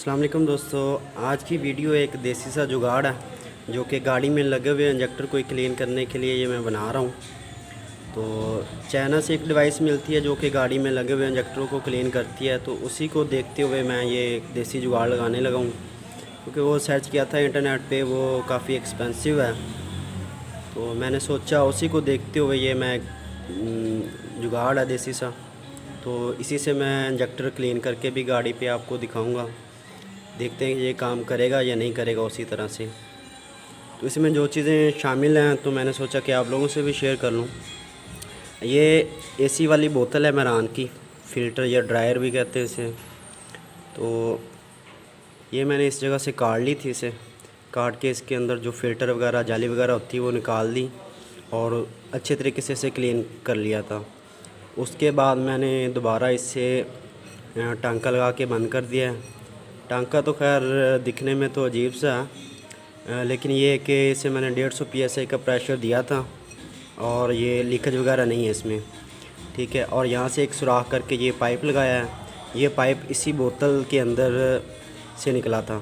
अस्सलाम वालेकुम दोस्तों। आज की वीडियो एक देसी सा जुगाड़ है जो कि गाड़ी में लगे हुए इंजेक्टर को क्लीन करने के लिए ये मैं बना रहा हूँ। तो चाइना से एक डिवाइस मिलती है जो कि गाड़ी में लगे हुए इंजेक्टरों को क्लीन करती है, तो उसी को देखते हुए मैं ये एक देसी जुगाड़ लगाने लगा हूँ। क्योंकि वो सर्च किया था इंटरनेट पे, वो काफ़ी एक्सपेंसिव है, तो मैंने सोचा उसी को देखते हुए ये मैं जुगाड़ है देसी सा, तो इसी से मैं इंजेक्टर क्लीन करके भी गाड़ी पे आपको दिखाऊंगा। देखते हैं ये काम करेगा या नहीं करेगा उसी तरह से। तो इसमें जो चीज़ें शामिल हैं तो मैंने सोचा कि आप लोगों से भी शेयर कर लूँ। ये एसी वाली बोतल है मेरान की, फ़िल्टर या ड्रायर भी कहते हैं इसे। तो ये मैंने इस जगह से काट ली थी, इसे काट के इसके अंदर जो फ़िल्टर वगैरह जाली वगैरह होती है वो निकाल दी और अच्छे तरीके से इसे क्लीन कर लिया था। उसके बाद मैंने दोबारा इससे टांका लगा के बंद कर दिया है। टांका तो खैर दिखने में तो अजीब सा है, लेकिन ये है कि इसे मैंने 150 PSI का प्रेशर दिया था और ये लीकेज वगैरह नहीं है इसमें, ठीक है। और यहाँ से एक सुराख करके ये पाइप लगाया है। ये पाइप इसी बोतल के अंदर से निकला था,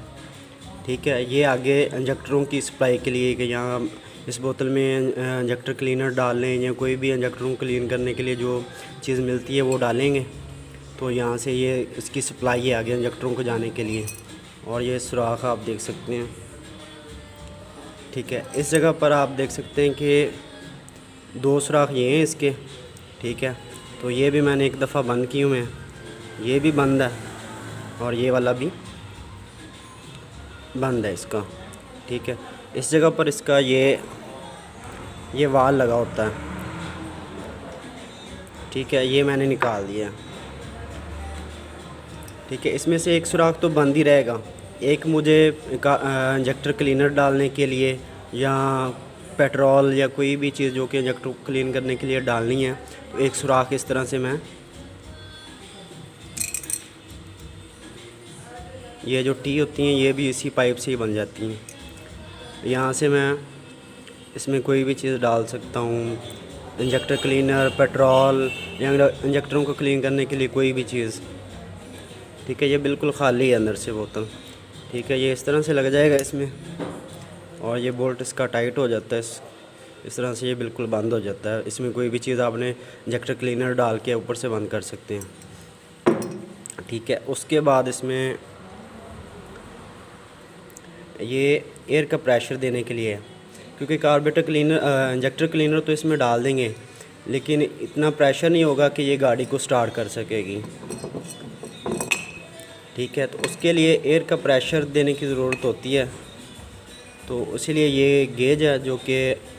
ठीक है। ये आगे इंजेक्टरों की सप्लाई के लिए कि यहाँ इस बोतल में इंजेक्टर क्लीनर डाल लें या कोई भी इंजेक्टरों को क्लीन करने के लिए जो चीज़ मिलती है वो डालेंगे, तो यहाँ से ये इसकी सप्लाई है आगे इंजेक्टरों को जाने के लिए। और ये सुराख आप देख सकते हैं, ठीक है। इस जगह पर आप देख सकते हैं कि 2 सुराख ये हैं इसके, ठीक है। तो ये भी मैंने एक दफ़ा बंद किए हुए हैं, ये भी बंद है और ये वाला भी बंद है इसका, ठीक है। इस जगह पर इसका ये वाल लगा होता है, ठीक है। ये मैंने निकाल दिया, ठीक है। इसमें से एक सुराख तो बंद ही रहेगा। एक मुझे इंजेक्टर क्लीनर डालने के लिए या पेट्रोल या कोई भी चीज़ जो कि इंजेक्टर को क्लीन करने के लिए डालनी है, तो एक सुराख इस तरह से मैं ये जो टी होती हैं ये भी इसी पाइप से ही बन जाती हैं। यहाँ से मैं इसमें कोई भी चीज़ डाल सकता हूँ, इंजेक्टर क्लीनर, पेट्रोल या इंजेक्टरों को क्लीन करने के लिए कोई भी चीज़, ठीक है। ये बिल्कुल ख़ाली है अंदर से बोतल, ठीक है। ये इस तरह से लग जाएगा इसमें और ये बोल्ट इसका टाइट हो जाता है, इस तरह से ये बिल्कुल बंद हो जाता है। इसमें कोई भी चीज़ आपने इंजेक्टर क्लीनर डाल के ऊपर से बंद कर सकते हैं, ठीक है। उसके बाद इसमें ये एयर का प्रेशर देने के लिए है, क्योंकि कार्बोरेटर क्लीनर इंजेक्टर क्लीनर तो इसमें डाल देंगे लेकिन इतना प्रेशर नहीं होगा कि ये गाड़ी को स्टार्ट कर सकेगी, ठीक है। तो उसके लिए एयर का प्रेशर देने की ज़रूरत होती है। तो इसीलिए ये गेज है जो कि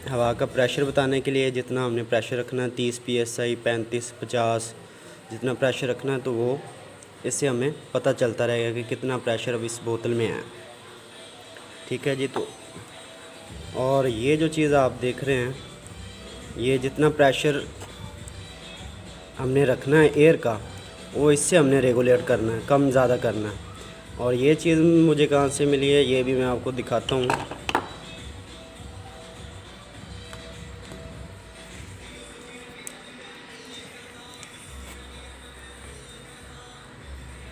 हवा का प्रेशर बताने के लिए जितना हमने प्रेशर रखना है 30 PSI, 35, 50 जितना प्रेशर रखना है, तो वो इससे हमें पता चलता रहेगा कि कितना प्रेशर अब इस बोतल में है, ठीक है जी। तो और ये जो चीज़ आप देख रहे हैं, ये जितना प्रेशर हमने रखना है एयर का, वो इससे हमने रेगुलेट करना है, कम ज़्यादा करना है। और ये चीज़ मुझे कहाँ से मिली है ये भी मैं आपको दिखाता हूँ।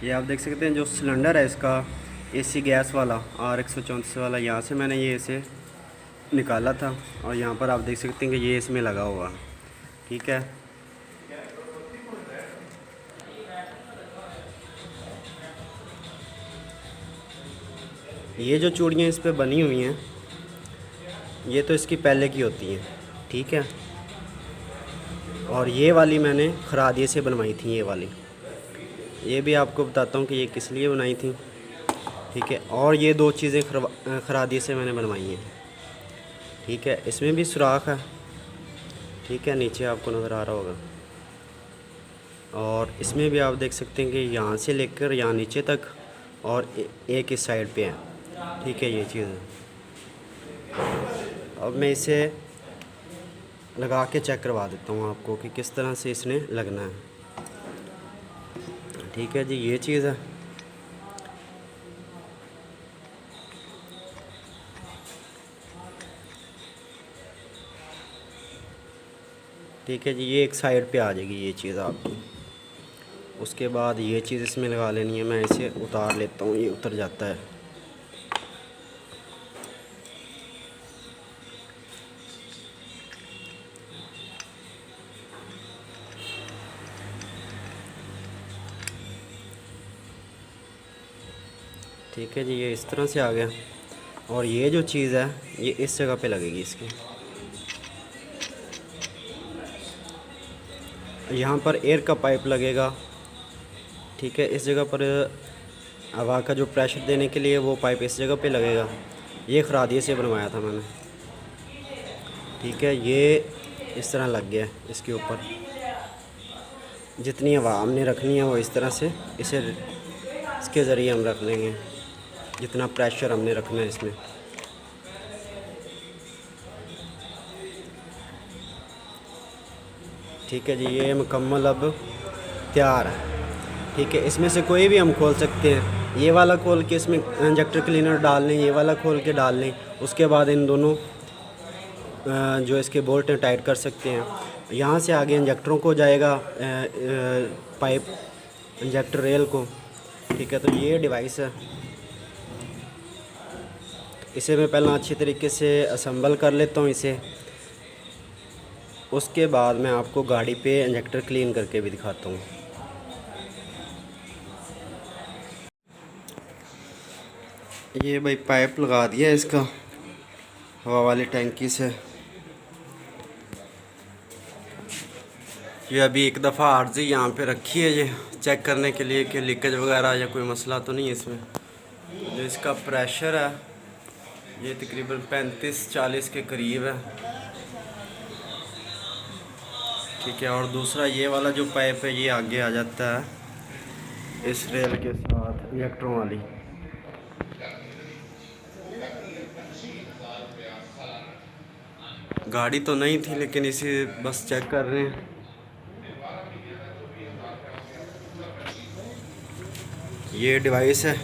ये आप देख सकते हैं जो सिलेंडर है इसका एसी गैस वाला R134 वाला, यहाँ से मैंने ये इसे निकाला था और यहाँ पर आप देख सकते हैं कि ये इसमें लगा हुआ है, ठीक है। ये जो चूड़ियाँ इस पे बनी हुई हैं ये तो इसकी पहले की होती हैं, ठीक है। और ये वाली मैंने खरादिए से बनवाई थी, ये वाली। ये भी आपको बताता हूँ कि ये किस लिए बनाई थी, ठीक है। और ये 2 चीज़ें खरादिए से मैंने बनवाई हैं, ठीक है। इसमें भी सुराख है, ठीक है, नीचे आपको नज़र आ रहा होगा। और इसमें भी आप देख सकते हैं कि यहाँ से लेकर यहाँ नीचे तक और एक इस साइड पे है, ठीक है। ये चीज़ अब मैं इसे लगा के चेक करवा देता हूँ आपको कि किस तरह से इसने लगना है, ठीक है जी। ये चीज़ है, ठीक है जी। ये एक साइड पे आ जाएगी ये चीज़ आपकी, उसके बाद ये चीज़ इसमें लगा लेनी है। मैं इसे उतार लेता हूँ, ये उतर जाता है। ठीक है जी, ये इस तरह से आ गया। और ये जो चीज़ है ये इस जगह पे लगेगी इसकी। यहाँ पर एयर का पाइप लगेगा। ठीक है, इस जगह पर हवा का जो प्रेशर देने के लिए वो पाइप इस जगह पे लगेगा। ये खरादिए से बनवाया था मैंने। ठीक है, ये इस तरह लग गया इसके ऊपर। जितनी हवा हमने रखनी है वो इस तरह से इसके ज़रिए हम रख लेंगे, जितना प्रेशर हमने रखना है इसमें। ठीक है जी, ये मुकम्मल अब तैयार है। ठीक है, इसमें से कोई भी हम खोल सकते हैं। ये वाला खोल के इसमें इंजेक्टर क्लीनर डाल लें, ये वाला खोल के डाल लें। उसके बाद इन दोनों जो इसके बोल्ट हैं टाइट कर सकते हैं। यहाँ से आगे इंजेक्टरों को जाएगा पाइप इंजेक्टर रेल को। ठीक है, तो ये डिवाइस है। इसे मैं पहले अच्छी तरीके से असेंबल कर लेता हूँ इसे। उसके बाद मैं आपको गाड़ी पे इंजेक्टर क्लीन करके भी दिखाता हूँ। ये भाई पाइप लगा दिया है इसका हवा वाली टैंकी से। ये अभी एक दफ़ा आर्जी यहाँ पे रखी है ये चेक करने के लिए कि लीकेज वगैरह या कोई मसला तो नहीं है इसमें। जो इसका प्रेशर है ये तकरीबन 35-40 के करीब है। ठीक है, और दूसरा ये वाला जो पाइप है ये आगे आ जाता है इस रेल के साथ इंजेक्टरों वाली। गाड़ी तो नहीं थी लेकिन इसे बस चेक कर रहे हैं। ये डिवाइस है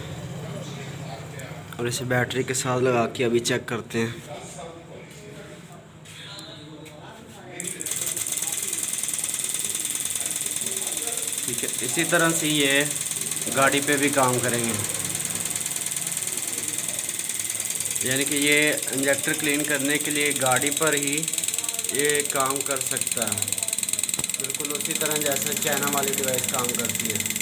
और इसे बैटरी के साथ लगा के अभी चेक करते हैं। ठीक है, इसी तरह से ये गाड़ी पे भी काम करेंगे। यानी कि ये इंजेक्टर क्लीन करने के लिए गाड़ी पर ही ये काम कर सकता है, बिल्कुल उसी तरह जैसे चाइना वाली डिवाइस काम करती है।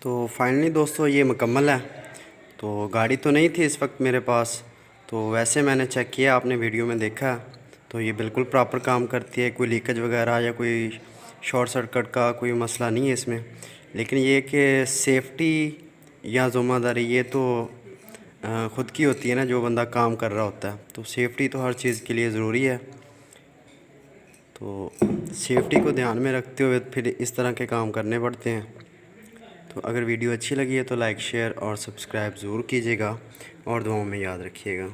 तो फाइनली दोस्तों ये मुकम्मल है। तो गाड़ी तो नहीं थी इस वक्त मेरे पास, तो वैसे मैंने चेक किया, आपने वीडियो में देखा, तो ये बिल्कुल प्रॉपर काम करती है। कोई लीकेज वगैरह या कोई शॉर्ट सर्किट का कोई मसला नहीं है इसमें। लेकिन ये कि सेफ्टी या ज़िम्मेदारी ये तो ख़ुद की होती है ना, जो बंदा काम कर रहा होता है। तो सेफ्टी तो हर चीज़ के लिए ज़रूरी है। तो सेफ्टी को ध्यान में रखते हुए फिर इस तरह के काम करने पड़ते हैं। तो अगर वीडियो अच्छी लगी है तो लाइक शेयर और सब्सक्राइब ज़रूर कीजिएगा और दुआओं में याद रखिएगा।